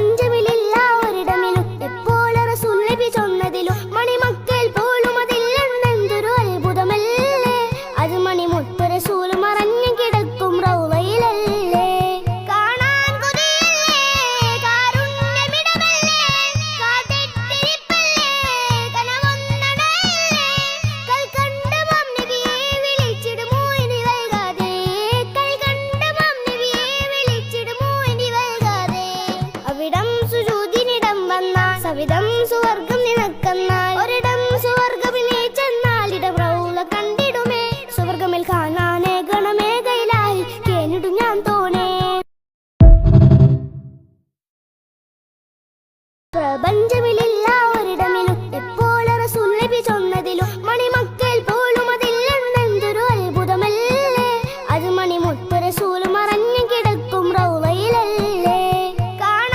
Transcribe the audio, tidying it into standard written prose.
പ്രപഞ്ചമില്ല ഒരിടമിലും എപ്പോൾ റസൂൽ നബി ചൊന്നതിലും മണിമക്കൾ പോലും അതില്ലെന്നെന്തൊരു അത്ഭുതമല്ലേ അത് മണിമുത്ത് റസൂൽ മറഞ്ഞു കിടക്കും റൗളയിലല്ലേ കാണാൻ കൊതിയല്ലേ കാരുണ്യമിടമല്ലേ കാത്തിരിപ്പല്ലേ കനവൊന്നടയല്ലേ കൽക്കണ്ട മാം നബിയെ വിളിച്ചിടുമോ ഇനി വൈകാതെ കൽക്കണ്ട മാം നബിയെ വിളിച്ചിടുമോ ഇനി വൈകാതെ അവിടം സുജൂദിനിടം വന്നാൽ സവിധം സുവർഗം നിനക്കെന്നാൽ ഒരിടം സുവർഗമിനെ ചെന്നാൽ ഇടം റൗള കണ്ടിടുമേ സുവർഗമിൽ കാണാനേ ഗണമേ കൈലായി കേണിടും ഞാൻ തോനേ പ്രപഞ്ച